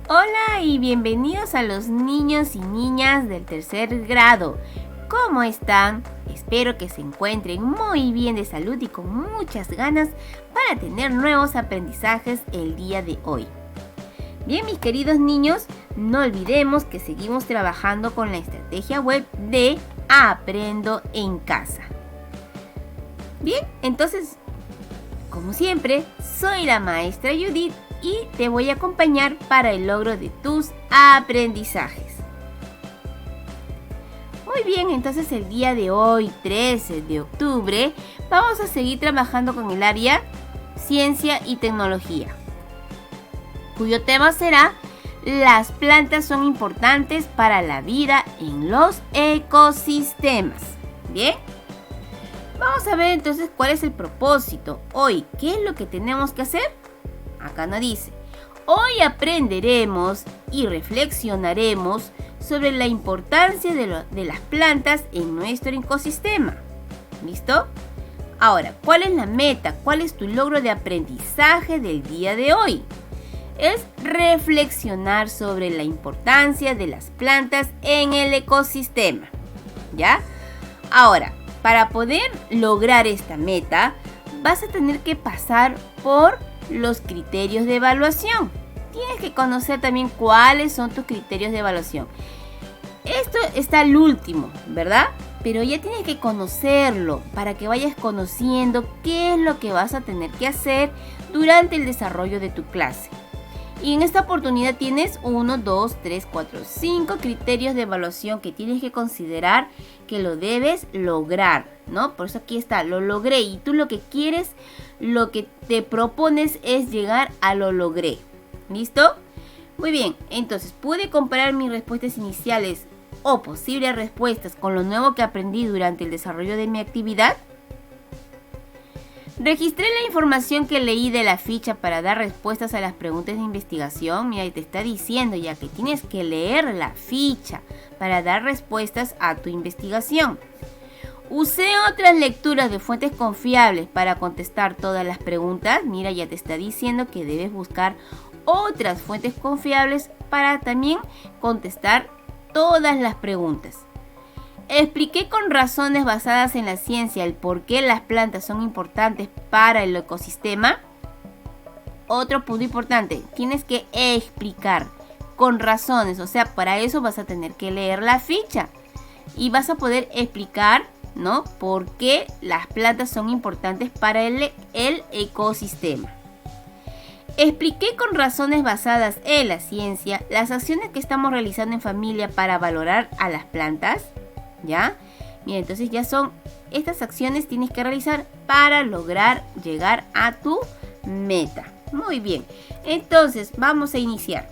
Hola y bienvenidos a los niños y niñas del tercer grado. ¿Cómo están? Espero que se encuentren muy bien de salud y con muchas ganas para tener nuevos aprendizajes el día de hoy. Bien, mis queridos niños, no olvidemos que seguimos trabajando con la estrategia web de Aprendo en Casa. Bien, entonces, como siempre, soy la maestra Judith y te voy a acompañar para el logro de tus aprendizajes. Muy bien, entonces el día de hoy, 13 de octubre, vamos a seguir trabajando con el área Ciencia y Tecnología, cuyo tema será las plantas son importantes para la vida en los ecosistemas. Bien, vamos a ver entonces cuál es el propósito hoy. ¿Qué es lo que tenemos que hacer? Acá nos dice, hoy aprenderemos y reflexionaremos sobre la importancia de las plantas en nuestro ecosistema. ¿Listo? Ahora, ¿cuál es la meta? ¿Cuál es tu logro de aprendizaje del día de hoy? Es reflexionar sobre la importancia de las plantas en el ecosistema. ¿Ya? Ahora, para poder lograr esta meta, vas a tener que pasar por los criterios de evaluación. Tienes que conocer también cuáles son tus criterios de evaluación. Esto está al último, ¿verdad? Pero ya tienes que conocerlo para que vayas conociendo qué es lo que vas a tener que hacer durante el desarrollo de tu clase. Y en esta oportunidad tienes 1, 2, 3, 4, 5 criterios de evaluación que tienes que considerar que lo debes lograr, ¿no? Por eso aquí está, lo logré. Y tú lo que quieres, lo que te propones es llegar a lo logré. ¿Listo? Muy bien, entonces pude comparar mis respuestas iniciales o posibles respuestas con lo nuevo que aprendí durante el desarrollo de mi actividad. Registré la información que leí de la ficha para dar respuestas a las preguntas de investigación. Mira, te está diciendo ya que tienes que leer la ficha para dar respuestas a tu investigación. Usé otras lecturas de fuentes confiables para contestar todas las preguntas. Mira, ya te está diciendo que debes buscar otras fuentes confiables para también contestar todas las preguntas. Expliqué con razones basadas en la ciencia el por qué las plantas son importantes para el ecosistema. Otro punto importante, tienes que explicar con razones, o sea, para eso vas a tener que leer la ficha y vas a poder explicar, ¿no?, por qué las plantas son importantes para el ecosistema. Expliqué con razones basadas en la ciencia las acciones que estamos realizando en familia para valorar a las plantas. ¿Ya? Mira, entonces ya son estas acciones tienes que realizar para lograr llegar a tu meta. Muy bien, entonces vamos a iniciar.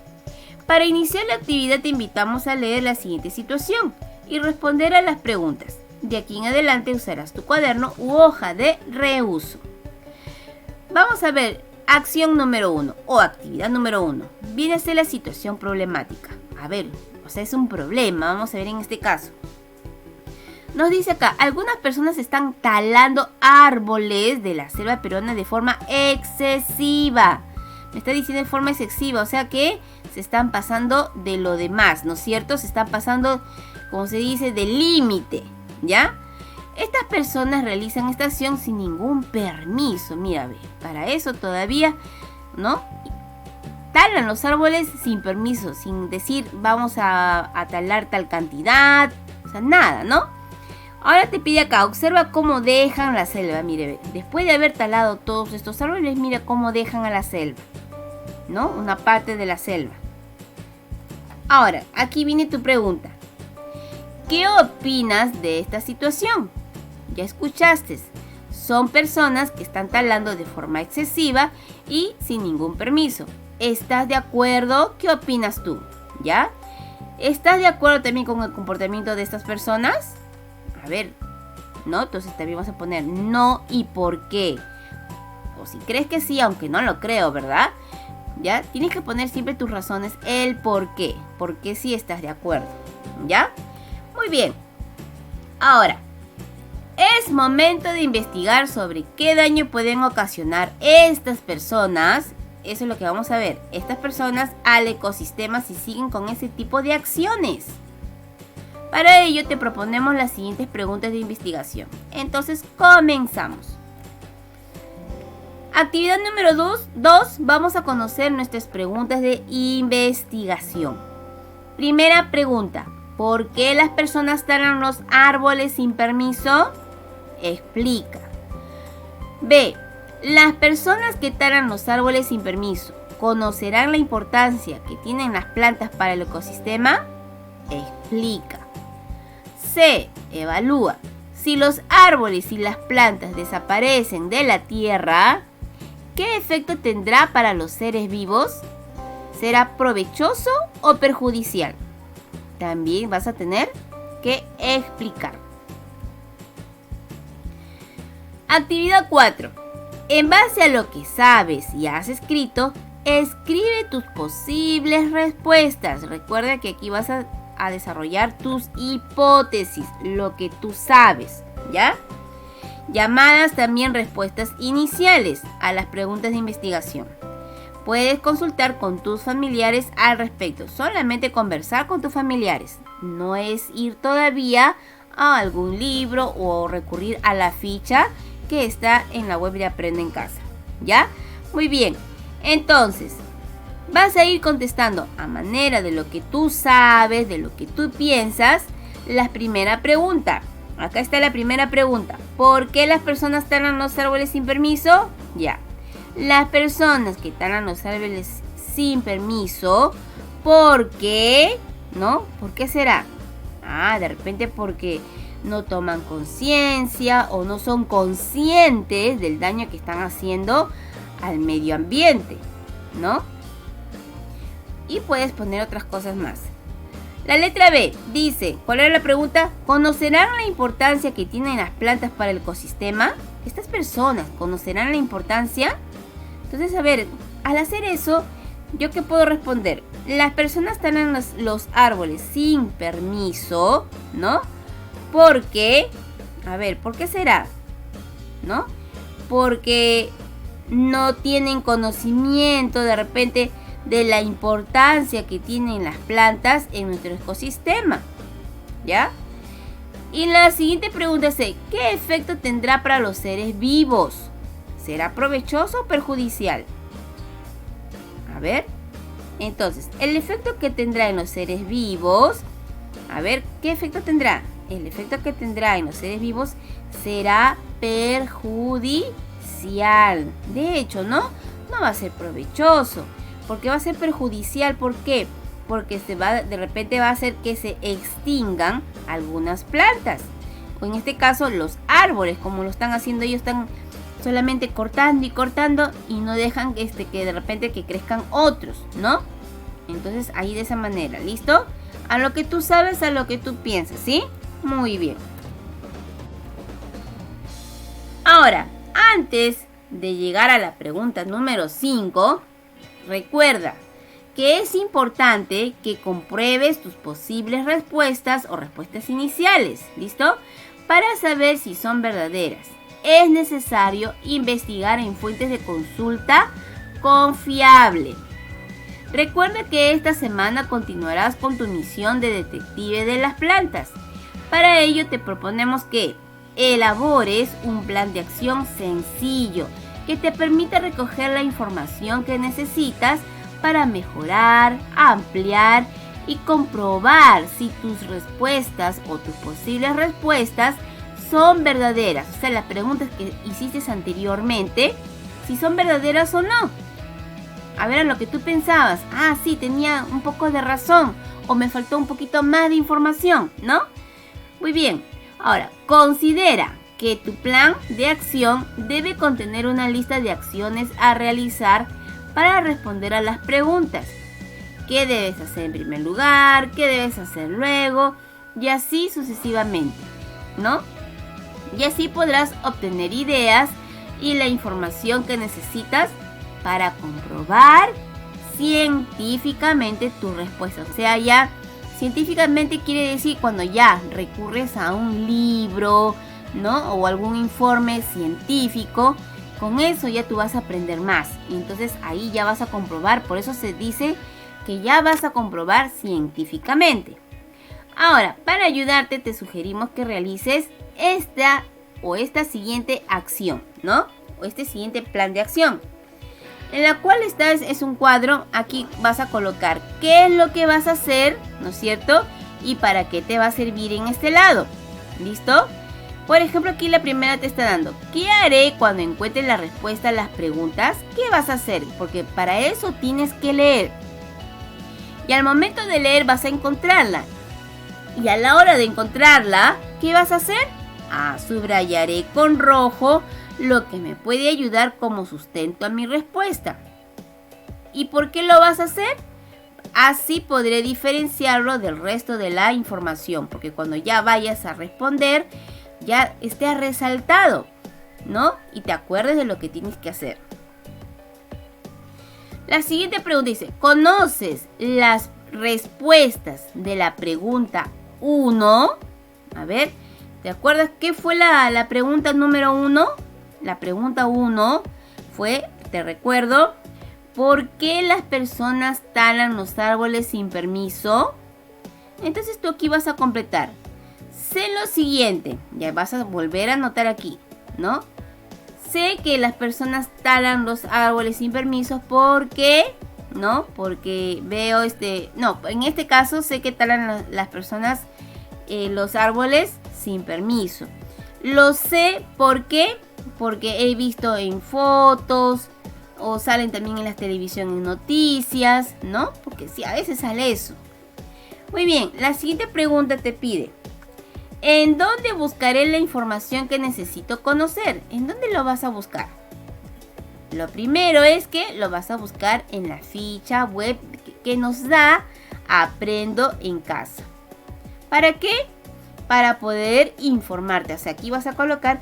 Para iniciar la actividad te invitamos a leer la siguiente situación y responder a las preguntas. De aquí en adelante usarás tu cuaderno u hoja de reuso. Vamos a ver, acción número 1 o actividad número 1. Viene a ser la situación problemática. A ver, o sea, es un problema, vamos a ver en este caso. Nos dice acá, algunas personas están talando árboles de la selva peruana de forma excesiva. Me está diciendo de forma excesiva, o sea que se están pasando de lo demás, ¿no es cierto? Se están pasando, como se dice, del límite, ¿ya? Estas personas realizan esta acción sin ningún permiso. Mira, para eso todavía, ¿no? Talan los árboles sin permiso, sin decir vamos a talar tal cantidad, o sea, nada, ¿no? Ahora te pide acá, observa cómo dejan la selva. Mire, después de haber talado todos estos árboles, mira cómo dejan a la selva, ¿no? Una parte de la selva. Ahora, aquí viene tu pregunta. ¿Qué opinas de esta situación? Ya escuchaste, son personas que están talando de forma excesiva y sin ningún permiso. ¿Estás de acuerdo? ¿Qué opinas tú? ¿Ya? ¿Estás de acuerdo también con el comportamiento de estas personas? A ver, ¿no? Entonces también vas a poner no y por qué. O si crees que sí, aunque no lo creo, ¿verdad? ¿Ya? Tienes que poner siempre tus razones, el por qué. ¿Por qué sí estás de acuerdo? ¿Ya? Muy bien. Ahora, es momento de investigar sobre qué daño pueden ocasionar estas personas eso es lo que vamos a ver, estas personas al ecosistema si siguen con ese tipo de acciones. Para ello te proponemos las siguientes preguntas de investigación. Entonces comenzamos. Actividad número 2, vamos a conocer nuestras preguntas de investigación. Primera pregunta, ¿por qué las personas talan los árboles sin permiso? Explica. B, las personas que talan los árboles sin permiso, ¿conocerán la importancia que tienen las plantas para el ecosistema? Explica. C, evalúa. Si los árboles y las plantas desaparecen de la tierra, ¿qué efecto tendrá para los seres vivos? ¿Será provechoso o perjudicial? También vas a tener que explicar. Actividad 4. En base a lo que sabes y has escrito, escribe tus posibles respuestas. Recuerda que aquí vas a desarrollar tus hipótesis, lo que tú sabes, ¿ya? Llamadas también respuestas iniciales a las preguntas de investigación. Puedes consultar con tus familiares al respecto. Solamente conversar con tus familiares. No es ir todavía a algún libro o recurrir a la ficha que está en la web de Aprende en Casa, ¿ya? Muy bien. Entonces, vas a ir contestando a manera de lo que tú sabes, de lo que tú piensas, la primera pregunta. Acá está la primera pregunta. ¿Por qué las personas talan los árboles sin permiso? Ya. Las personas que talan los árboles sin permiso, ¿por qué? ¿No? ¿Por qué será? De repente porque no toman conciencia o no son conscientes del daño que están haciendo al medio ambiente, ¿no? Y puedes poner otras cosas más. La letra B dice, ¿cuál era la pregunta? ¿Conocerán la importancia que tienen las plantas para el ecosistema? ¿Estas personas conocerán la importancia? Entonces, a ver, al hacer eso, ¿yo qué puedo responder? Las personas talan los árboles sin permiso, ¿no? Porque, a ver, ¿por qué será? ¿No? Porque no tienen conocimiento de repente de la importancia que tienen las plantas en nuestro ecosistema, ¿ya? Y la siguiente pregunta es, ¿qué efecto tendrá para los seres vivos? ¿Será provechoso o perjudicial? A ver, entonces, el efecto que tendrá en los seres vivos, a ver, ¿qué efecto tendrá? El efecto que tendrá en los seres vivos será perjudicial. De hecho, no va a ser provechoso. Porque va a ser perjudicial. ¿Por qué? Porque de repente va a hacer que se extingan algunas plantas. O en este caso los árboles, como lo están haciendo ellos, están solamente cortando y cortando y no dejan que de repente que crezcan otros, ¿no? Entonces ahí de esa manera, ¿listo? A lo que tú sabes, a lo que tú piensas, ¿sí? Muy bien. Ahora, antes de llegar a la pregunta número 5, recuerda que es importante que compruebes tus posibles respuestas o respuestas iniciales, ¿listo? Para saber si son verdaderas, es necesario investigar en fuentes de consulta confiable. Recuerda que esta semana continuarás con tu misión de detective de las plantas. Para ello te proponemos que elabores un plan de acción sencillo que te permita recoger la información que necesitas para mejorar, ampliar y comprobar si tus respuestas o tus posibles respuestas son verdaderas. O sea, las preguntas que hiciste anteriormente, si son verdaderas o no. A ver, a lo que tú pensabas, sí, tenía un poco de razón o me faltó un poquito más de información, ¿no? Muy bien, ahora considera que tu plan de acción debe contener una lista de acciones a realizar para responder a las preguntas. ¿Qué debes hacer en primer lugar? ¿Qué debes hacer luego? Y así sucesivamente, ¿no? Y así podrás obtener ideas y la información que necesitas para comprobar científicamente tus respuestas. O sea, ya científicamente quiere decir cuando ya recurres a un libro, ¿no? O algún informe científico con eso ya tú vas a aprender más. Y entonces ahí ya vas a comprobar, por eso se dice que ya vas a comprobar científicamente. Ahora, para ayudarte te sugerimos que realices esta siguiente acción, ¿no? O este siguiente plan de acción. En la cual es un cuadro, aquí vas a colocar qué es lo que vas a hacer, ¿no es cierto? Y para qué te va a servir en este lado. ¿Listo? Por ejemplo, aquí la primera te está dando, ¿qué haré cuando encuentre la respuesta a las preguntas? ¿Qué vas a hacer? Porque para eso tienes que leer. Y al momento de leer vas a encontrarla. Y a la hora de encontrarla, ¿qué vas a hacer? Subrayaré con rojo lo que me puede ayudar como sustento a mi respuesta. ¿Y por qué lo vas a hacer? Así podré diferenciarlo del resto de la información, porque cuando ya vayas a responder, ya esté resaltado, ¿no? Y te acuerdes de lo que tienes que hacer. La siguiente pregunta dice, ¿conoces las respuestas de la pregunta 1? A ver, ¿te acuerdas qué fue la pregunta número 1? La pregunta 1 fue, te recuerdo, ¿por qué las personas talan los árboles sin permiso? Entonces tú aquí vas a completar. Sé lo siguiente, ya vas a volver a anotar aquí, ¿no? Sé que las personas talan los árboles sin permiso porque, ¿no? Porque veo en este caso sé que talan las personas los árboles sin permiso. Lo sé porque he visto en fotos o salen también en la televisión en noticias, ¿no? Porque sí, a veces sale eso. Muy bien, la siguiente pregunta te pide, ¿en dónde buscaré la información que necesito conocer? ¿En dónde lo vas a buscar? Lo primero es que lo vas a buscar en la ficha web que nos da Aprendo en Casa. ¿Para qué? Para poder informarte. O sea, aquí vas a colocar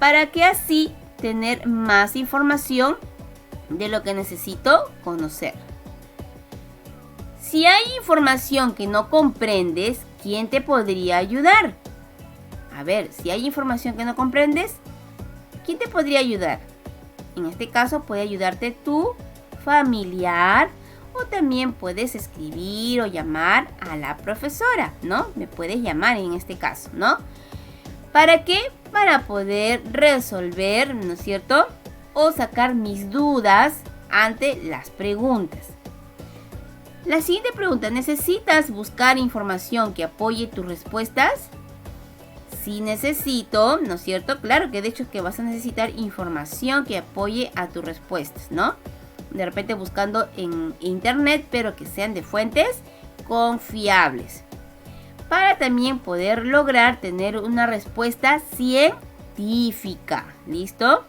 para que así tener más información de lo que necesito conocer. Si hay información que no comprendes, ¿quién te podría ayudar? A ver, si hay información que no comprendes, ¿quién te podría ayudar? En este caso puede ayudarte tu familiar o también puedes escribir o llamar a la profesora, ¿no? Me puedes llamar en este caso, ¿no? ¿Para qué? Para poder resolver, ¿no es cierto? O sacar mis dudas ante las preguntas. La siguiente pregunta, ¿necesitas buscar información que apoye tus respuestas? Sí necesito, ¿no es cierto? Claro que de hecho es que vas a necesitar información que apoye a tus respuestas, ¿no? De repente buscando en internet, pero que sean de fuentes confiables. Para también poder lograr tener una respuesta científica. ¿Listo?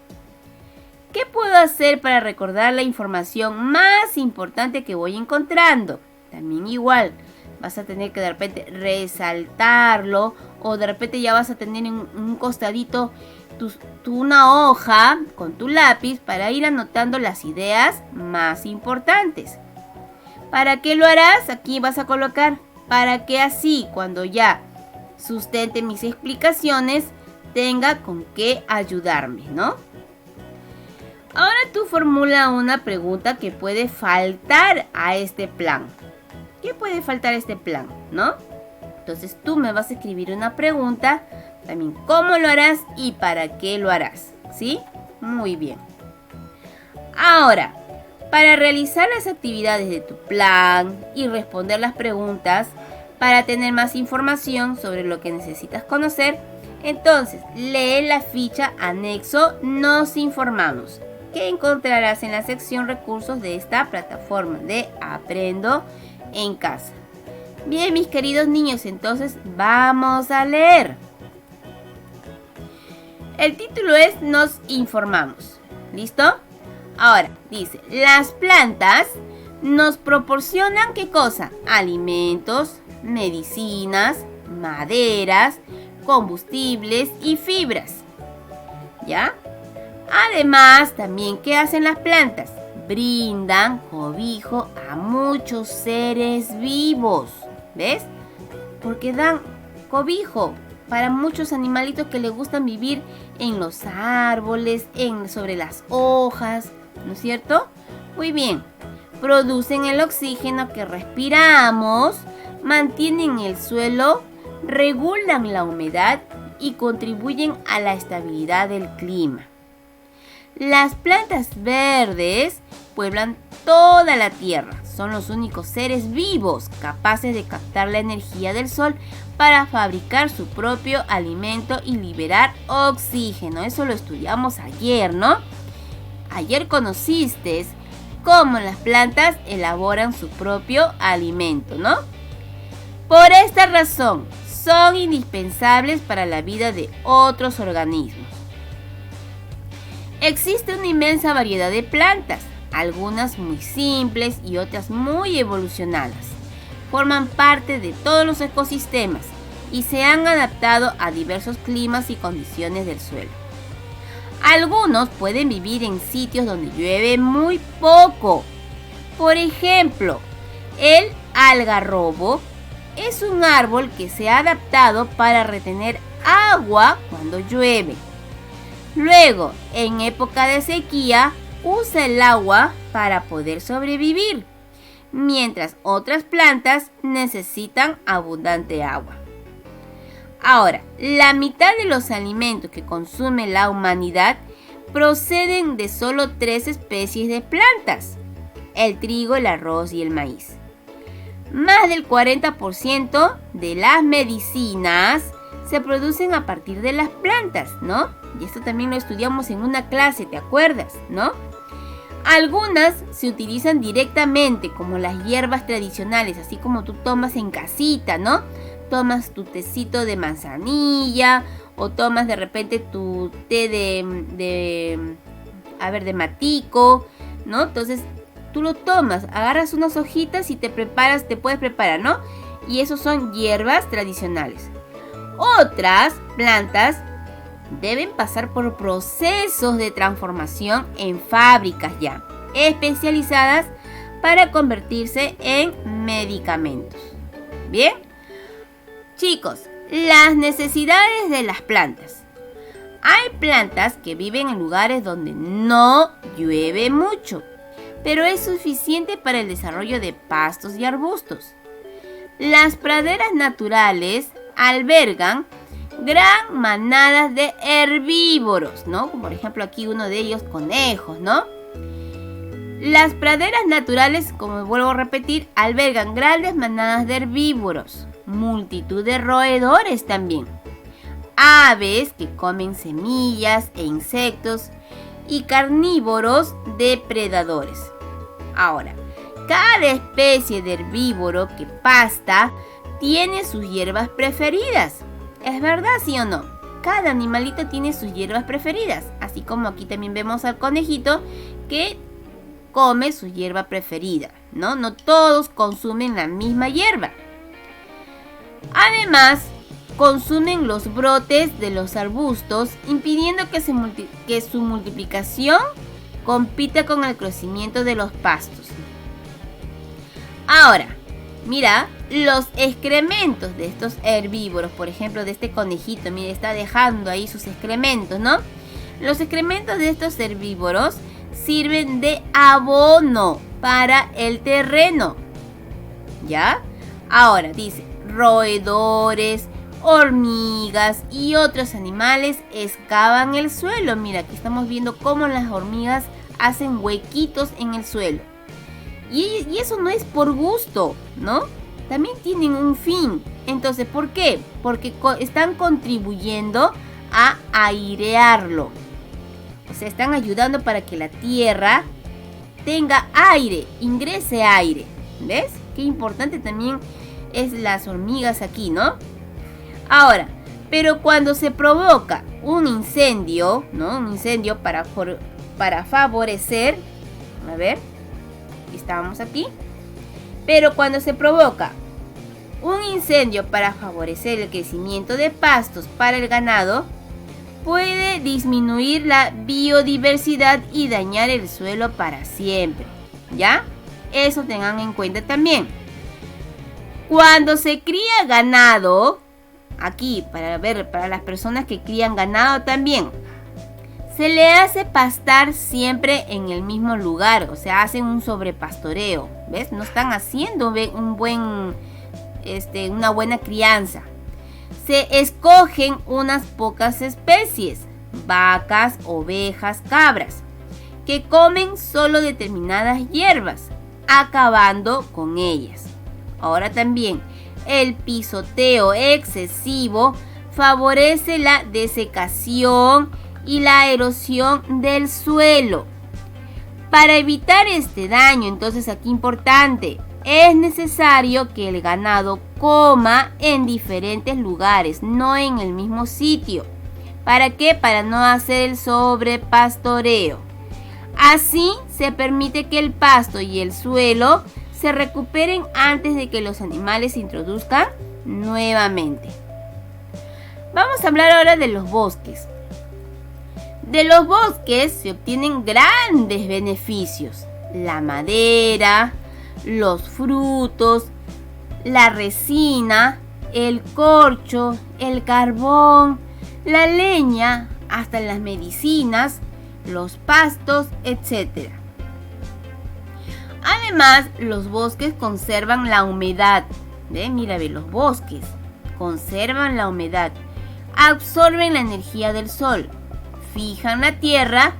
¿Qué puedo hacer para recordar la información más importante que voy encontrando? También igual, vas a tener que de repente resaltarlo o de repente ya vas a tener en un costadito una hoja con tu lápiz para ir anotando las ideas más importantes. ¿Para qué lo harás? Aquí vas a colocar para que así cuando ya sustente mis explicaciones tenga con qué ayudarme, ¿no? Ahora tú formula una pregunta que puede faltar a este plan. ¿Qué puede faltar a este plan, no? Entonces tú me vas a escribir una pregunta, también cómo lo harás y para qué lo harás, ¿sí? Muy bien. Ahora, para realizar las actividades de tu plan y responder las preguntas, para tener más información sobre lo que necesitas conocer, entonces lee la ficha anexo Nos informamos, que encontrarás en la sección recursos de esta plataforma de Aprendo en Casa. Bien, mis queridos niños, entonces vamos a leer. El título es Nos informamos. ¿Listo? Ahora, dice, las plantas nos proporcionan ¿qué cosa? Alimentos, medicinas, maderas, combustibles y fibras. ¿Ya? Además, también, ¿qué hacen las plantas? Brindan cobijo a muchos seres vivos. ¿Ves? Porque dan cobijo. para muchos animalitos que les gustan vivir en los árboles, sobre las hojas, ¿no es cierto? Muy bien, producen el oxígeno que respiramos, mantienen el suelo, regulan la humedad y contribuyen a la estabilidad del clima. Las plantas verdes pueblan toda la tierra. Son los únicos seres vivos capaces de captar la energía del sol para fabricar su propio alimento y liberar oxígeno. Eso lo estudiamos ayer, ¿no? Ayer conociste cómo las plantas elaboran su propio alimento, ¿no? Por esta razón, son indispensables para la vida de otros organismos. Existe una inmensa variedad de plantas, algunas muy simples y otras muy evolucionadas. Forman parte de todos los ecosistemas y se han adaptado a diversos climas y condiciones del suelo. Algunos pueden vivir en sitios donde llueve muy poco. Por ejemplo, el algarrobo es un árbol que se ha adaptado para retener agua cuando llueve. Luego, en época de sequía, usa el agua para poder sobrevivir, mientras otras plantas necesitan abundante agua. Ahora, la mitad de los alimentos que consume la humanidad proceden de solo 3 especies de plantas: el trigo, el arroz y el maíz. Más del 40% de las medicinas se producen a partir de las plantas, ¿no? Y esto también lo estudiamos en una clase, ¿te acuerdas, no? Algunas se utilizan directamente como las hierbas tradicionales, así como tú tomas en casita, ¿no? Tomas tu tecito de manzanilla o tomas de repente tu té de matico, ¿no? Entonces tú lo tomas, agarras unas hojitas y te puedes preparar, ¿no? Y esos son hierbas tradicionales. Otras plantas deben pasar por procesos de transformación en fábricas ya especializadas para convertirse en medicamentos. Bien, chicos, las necesidades de las plantas. Hay plantas que viven en lugares donde no llueve mucho, pero es suficiente para el desarrollo de pastos y arbustos. Las praderas naturales albergan gran manadas de herbívoros, ¿no? Como por ejemplo aquí uno de ellos, conejos, ¿no? Las praderas naturales, como vuelvo a repetir, albergan grandes manadas de herbívoros, multitud de roedores también, aves que comen semillas e insectos y carnívoros depredadores. Ahora, cada especie de herbívoro que pasta tiene sus hierbas preferidas. ¿Es verdad, sí o no? Cada animalito tiene sus hierbas preferidas, así como aquí también vemos al conejito que come su hierba preferida, ¿no? No todos consumen la misma hierba. Además, consumen los brotes de los arbustos, impidiendo que su multiplicación compita con el crecimiento de los pastos. Ahora, mira, los excrementos de estos herbívoros, por ejemplo, de este conejito, mira, está dejando ahí sus excrementos, ¿no? Los excrementos de estos herbívoros sirven de abono para el terreno. ¿Ya? Ahora dice, roedores, hormigas y otros animales excavan el suelo. Mira, aquí estamos viendo cómo las hormigas hacen huequitos en el suelo. Y eso no es por gusto, ¿no? También tienen un fin. Entonces, ¿por qué? Porque están contribuyendo a airearlo. O sea, están ayudando para que la tierra tenga aire, ingrese aire. ¿Ves? Qué importante también es las hormigas aquí, ¿no? Ahora, pero cuando se provoca un incendio, ¿no? Un incendio para favorecer, a ver, estábamos aquí. Pero cuando se provoca un incendio para favorecer el crecimiento de pastos para el ganado, puede disminuir la biodiversidad y dañar el suelo para siempre. ¿Ya? Eso tengan en cuenta también. Cuando se cría ganado, aquí, para las personas que crían ganado también, se le hace pastar siempre en el mismo lugar, o sea, hacen un sobrepastoreo, ¿ves? No están haciendo una buena crianza. Se escogen unas pocas especies, vacas, ovejas, cabras, que comen solo determinadas hierbas, acabando con ellas. Ahora también, el pisoteo excesivo favorece la desecación y la erosión del suelo. Para evitar este daño, entonces aquí importante, es necesario que el ganado coma en diferentes lugares, no en el mismo sitio. ¿Para qué? Para no hacer el sobrepastoreo. Así se permite que el pasto y el suelo se recuperen antes de que los animales se introduzcan nuevamente. Vamos a hablar ahora de los bosques. De los bosques se obtienen grandes beneficios. La madera, los frutos, la resina, el corcho, el carbón, la leña, hasta las medicinas, los pastos, etc. Además, los bosques conservan la humedad. Mira, los bosques conservan la humedad, absorben la energía del sol, fijan la tierra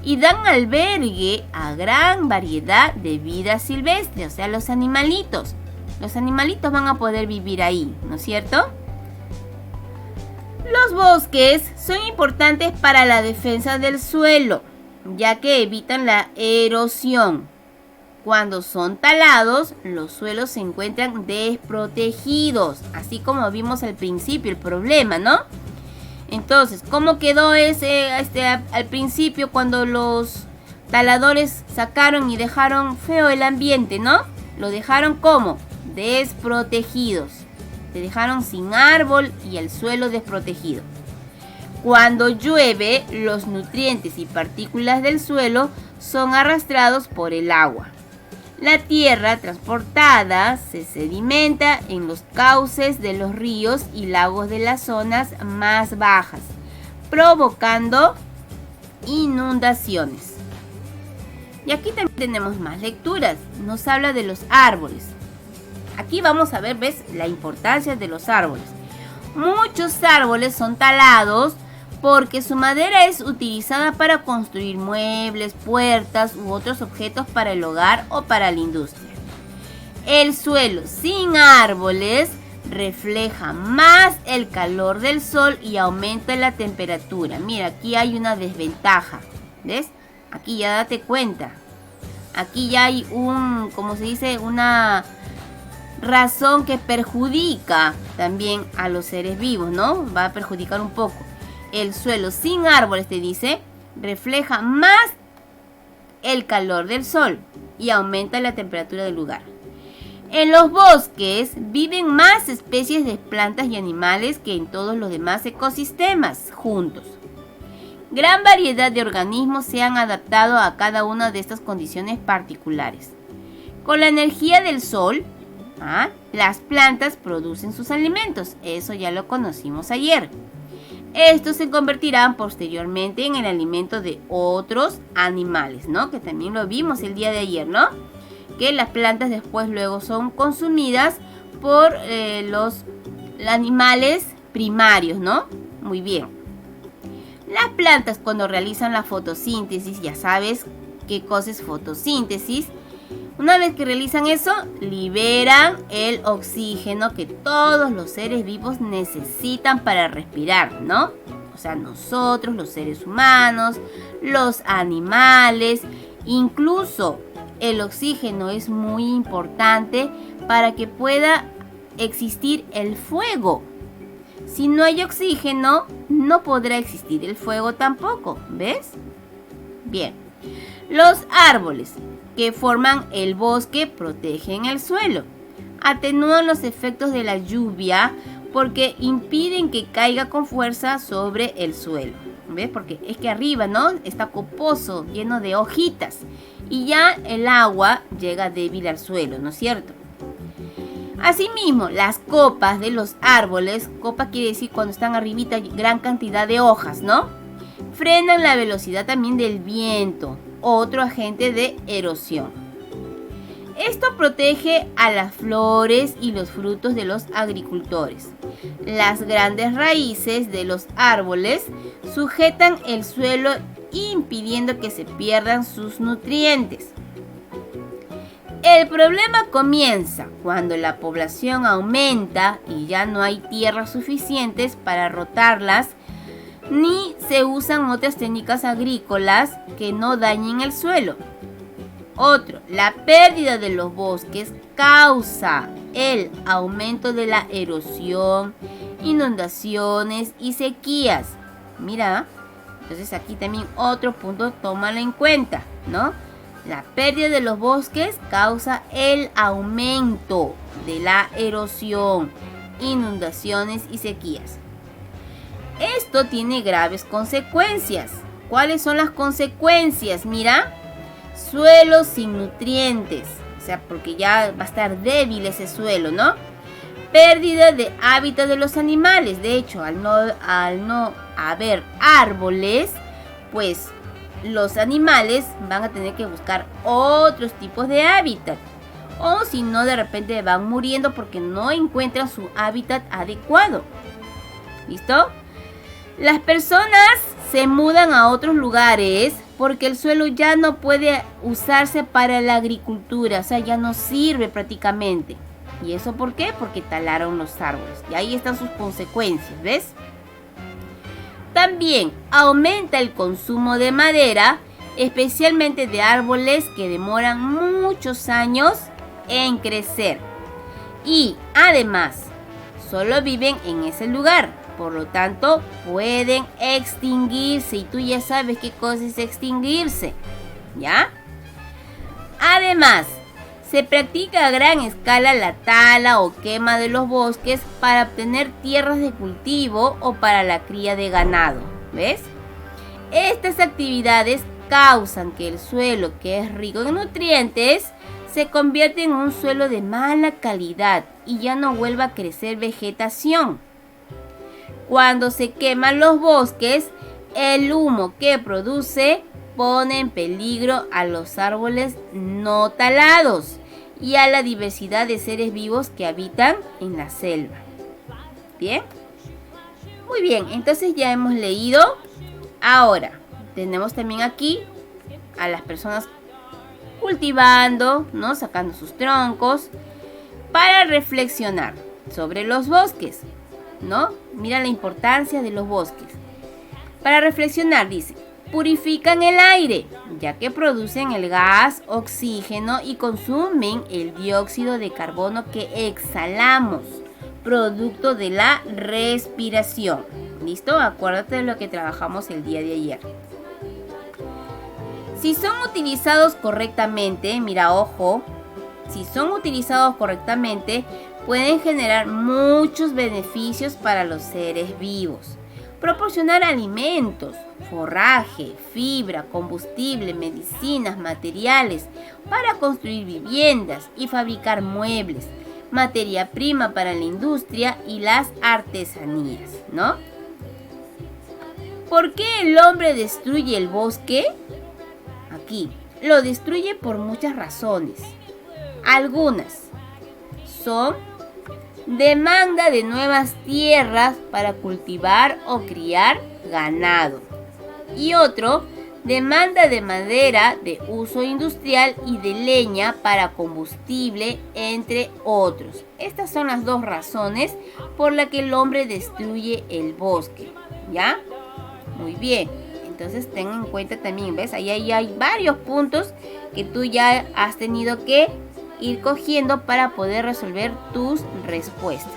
y dan albergue a gran variedad de vida silvestre, o sea, los animalitos. Los animalitos van a poder vivir ahí, ¿no es cierto? Los bosques son importantes para la defensa del suelo, ya que evitan la erosión. Cuando son talados, los suelos se encuentran desprotegidos, así como vimos al principio el problema, ¿no? Entonces, ¿cómo quedó al principio cuando los taladores sacaron y dejaron feo el ambiente, ¿no? Lo dejaron ¿cómo? Desprotegidos. Se dejaron sin árbol y el suelo desprotegido. Cuando llueve, los nutrientes y partículas del suelo son arrastrados por el agua. La tierra transportada se sedimenta en los cauces de los ríos y lagos de las zonas más bajas, provocando inundaciones. Y aquí también tenemos más lecturas. Nos habla de los árboles. Aquí vamos a ver, ¿ves? La importancia de los árboles. Muchos árboles son talados porque su madera es utilizada para construir muebles, puertas u otros objetos para el hogar o para la industria. El suelo sin árboles refleja más el calor del sol y aumenta la temperatura. Mira, aquí hay una desventaja, ¿ves? Aquí ya date cuenta. Aquí ya hay una razón que perjudica también a los seres vivos, ¿no? Va a perjudicar un poco. El suelo sin árboles, te dice, refleja más el calor del sol y aumenta la temperatura del lugar. En los bosques viven más especies de plantas y animales que en todos los demás ecosistemas juntos. Gran variedad de organismos se han adaptado a cada una de estas condiciones particulares. Con la energía del sol, las plantas producen sus alimentos. Eso ya lo conocimos ayer. Estos se convertirán posteriormente en el alimento de otros animales, ¿no? Que también lo vimos el día de ayer, ¿no? Que las plantas después luego son consumidas por los animales primarios, ¿no? Muy bien. Las plantas cuando realizan la fotosíntesis, ya sabes qué cosa es fotosíntesis. Una vez que realizan eso, liberan el oxígeno que todos los seres vivos necesitan para respirar, ¿no? O sea, nosotros, los seres humanos, los animales, incluso el oxígeno es muy importante para que pueda existir el fuego. Si no hay oxígeno, no podrá existir el fuego tampoco, ¿ves? Bien, los árboles que forman el bosque protegen el suelo, atenúan los efectos de la lluvia porque impiden que caiga con fuerza sobre el suelo. ¿Ves? Porque es que arriba, ¿no? Está coposo, lleno de hojitas y ya el agua llega débil al suelo, ¿no es cierto? Asimismo, las copas de los árboles, copa quiere decir cuando están arribita gran cantidad de hojas, ¿no? Frenan la velocidad también del viento, otro agente de erosión. Esto protege a las flores y los frutos de los agricultores. Las grandes raíces de los árboles sujetan el suelo impidiendo que se pierdan sus nutrientes. El problema comienza cuando la población aumenta y ya no hay tierras suficientes para rotarlas, ni se usan otras técnicas agrícolas que no dañen el suelo. Otro, la pérdida de los bosques causa el aumento de la erosión, inundaciones y sequías. Mira, entonces aquí también otro punto, tómalo en cuenta, ¿no? La pérdida de los bosques causa el aumento de la erosión, inundaciones y sequías. Esto tiene graves consecuencias. ¿Cuáles son las consecuencias? Mira, suelo sin nutrientes, o sea, porque ya va a estar débil ese suelo, ¿no? Pérdida de hábitat de los animales. De hecho, al no haber árboles, pues los animales van a tener que buscar otros tipos de hábitat. O si no, de repente van muriendo porque no encuentran su hábitat adecuado. ¿Listo? Las personas se mudan a otros lugares porque el suelo ya no puede usarse para la agricultura, o sea, ya no sirve prácticamente. ¿Y eso por qué? Porque talaron los árboles. Y ahí están sus consecuencias, ¿ves? También aumenta el consumo de madera, especialmente de árboles que demoran muchos años en crecer. Y además, solo viven en ese lugar. Por lo tanto, pueden extinguirse. Y tú ya sabes qué cosa es extinguirse, ¿ya? Además, se practica a gran escala la tala o quema de los bosques para obtener tierras de cultivo o para la cría de ganado. ¿Ves? Estas actividades causan que el suelo, que es rico en nutrientes, se convierta en un suelo de mala calidad y ya no vuelva a crecer vegetación. Cuando se queman los bosques, el humo que produce pone en peligro a los árboles no talados y a la diversidad de seres vivos que habitan en la selva. ¿Bien? Muy bien, entonces ya hemos leído. Ahora, tenemos también aquí a las personas cultivando, ¿no? Sacando sus troncos para reflexionar sobre los bosques, ¿no? Mira la importancia de los bosques. Para reflexionar, dice, purifican el aire, ya que producen el gas oxígeno y consumen el dióxido de carbono que exhalamos, producto de la respiración. ¿Listo? Acuérdate de lo que trabajamos el día de ayer. Si son utilizados correctamente, mira, ojo, si son utilizados correctamente, pueden generar muchos beneficios para los seres vivos. Proporcionar alimentos, forraje, fibra, combustible, medicinas, materiales para construir viviendas y fabricar muebles, materia prima para la industria y las artesanías, ¿no? ¿Por qué el hombre destruye el bosque? Aquí, lo destruye por muchas razones. Algunas son demanda de nuevas tierras para cultivar o criar ganado. Y otro, demanda de madera de uso industrial y de leña para combustible, entre otros. Estas son las dos razones por las que el hombre destruye el bosque, ¿ya? Muy bien, entonces ten en cuenta también, ¿ves? Ahí hay varios puntos que tú ya has tenido que ir cogiendo para poder resolver tus respuestas.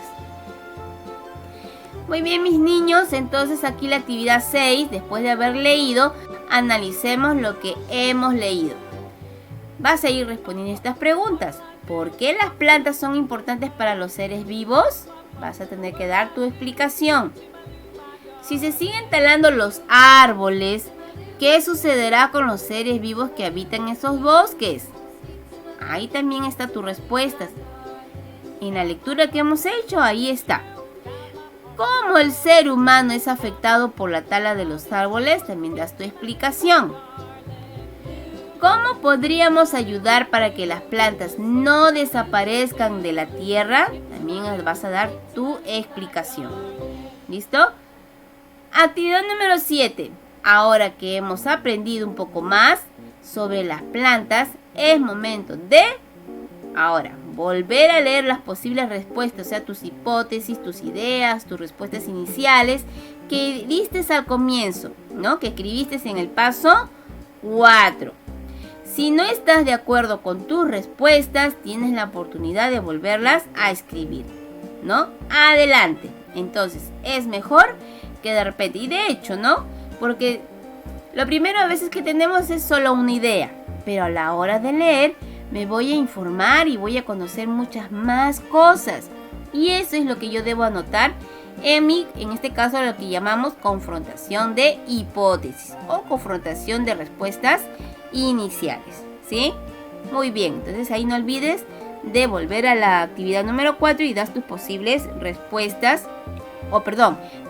Muy bien, mis niños, entonces aquí la actividad 6, después de haber leído, analicemos lo que hemos leído. Vas a ir respondiendo estas preguntas. ¿Por qué las plantas son importantes para los seres vivos? Vas a tener que dar tu explicación. Si se siguen talando los árboles, ¿qué sucederá con los seres vivos que habitan esos bosques? Ahí también está tu respuesta. en la lectura que hemos hecho, ahí está. ¿Cómo el ser humano es afectado por la tala de los árboles? También das tu explicación. ¿Cómo podríamos ayudar para que las plantas no desaparezcan de la tierra? También vas a dar tu explicación. ¿Listo? Actividad número 7. Ahora que hemos aprendido un poco más sobre las plantas, es momento de, ahora, volver a leer las posibles respuestas, o sea, tus hipótesis, tus ideas, tus respuestas iniciales que diste al comienzo, ¿no? Que escribiste en el paso 4. Si no estás de acuerdo con tus respuestas, tienes la oportunidad de volverlas a escribir, ¿no? Adelante. Entonces, es mejor que de repente, y de hecho, ¿no? Porque lo primero a veces que tenemos es solo una idea, pero a la hora de leer me voy a informar y voy a conocer muchas más cosas. Y eso es lo que yo debo anotar en este caso lo que llamamos confrontación de hipótesis o confrontación de respuestas iniciales, ¿sí? Muy bien, entonces ahí no olvides de volver a la actividad número 4 y das tus posibles respuestas,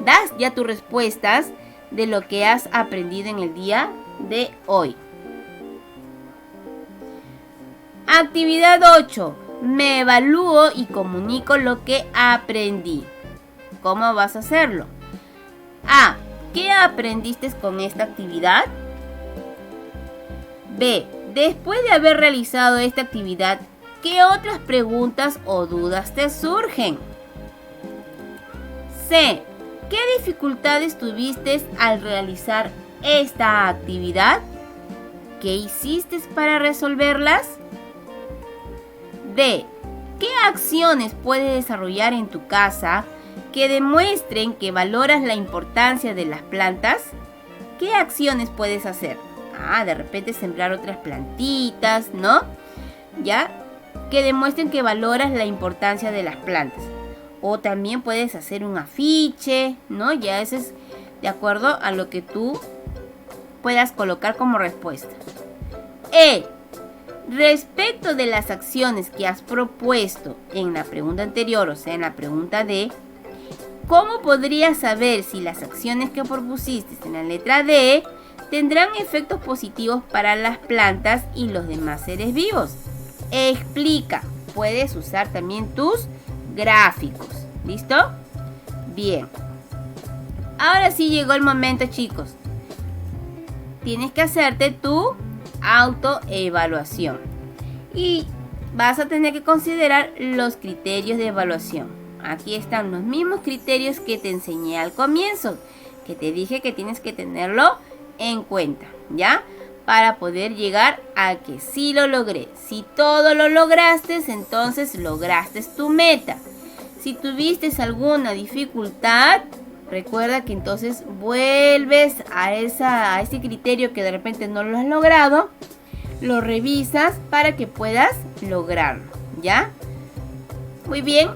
das ya tus respuestas de lo que has aprendido en el día de hoy. Actividad 8. Me evalúo y comunico lo que aprendí. ¿Cómo vas a hacerlo? A. ¿Qué aprendiste con esta actividad? B. Después de haber realizado esta actividad, ¿qué otras preguntas o dudas te surgen? C. ¿Qué dificultades tuviste al realizar esta actividad? ¿Qué hiciste para resolverlas? D. ¿Qué acciones puedes desarrollar en tu casa que demuestren que valoras la importancia de las plantas? ¿Qué acciones puedes hacer? De repente sembrar otras plantitas, ¿no? ¿Ya? Que demuestren que valoras la importancia de las plantas. O también puedes hacer un afiche, ¿no? Ya eso es de acuerdo a lo que tú puedas colocar como respuesta. E. Respecto de las acciones que has propuesto en la pregunta anterior, o sea, en la pregunta D, ¿cómo podrías saber si las acciones que propusiste en la letra D tendrán efectos positivos para las plantas y los demás seres vivos? Explica. Puedes usar también tus gráficos. ¿Listo? Bien. Ahora sí llegó el momento, chicos. Tienes que hacerte tu autoevaluación. Y vas a tener que considerar los criterios de evaluación. Aquí están los mismos criterios que te enseñé al comienzo, que te dije que tienes que tenerlo en cuenta, ¿ya? Para poder llegar a que sí lo logré. Si todo lo lograste, entonces lograste tu meta. Si tuviste alguna dificultad, recuerda que entonces vuelves a ese criterio que de repente no lo has logrado, lo revisas para que puedas lograrlo, ¿ya? Muy bien,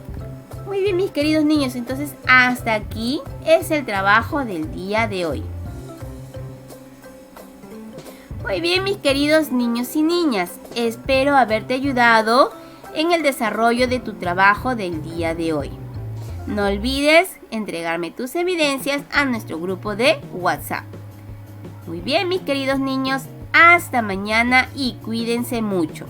mis queridos niños. Entonces, hasta aquí es el trabajo del día de hoy. Muy bien, mis queridos niños y niñas. Espero haberte ayudado en el desarrollo de tu trabajo del día de hoy. No olvides entregarme tus evidencias a nuestro grupo de WhatsApp. Muy bien, mis queridos niños. Hasta mañana y cuídense mucho.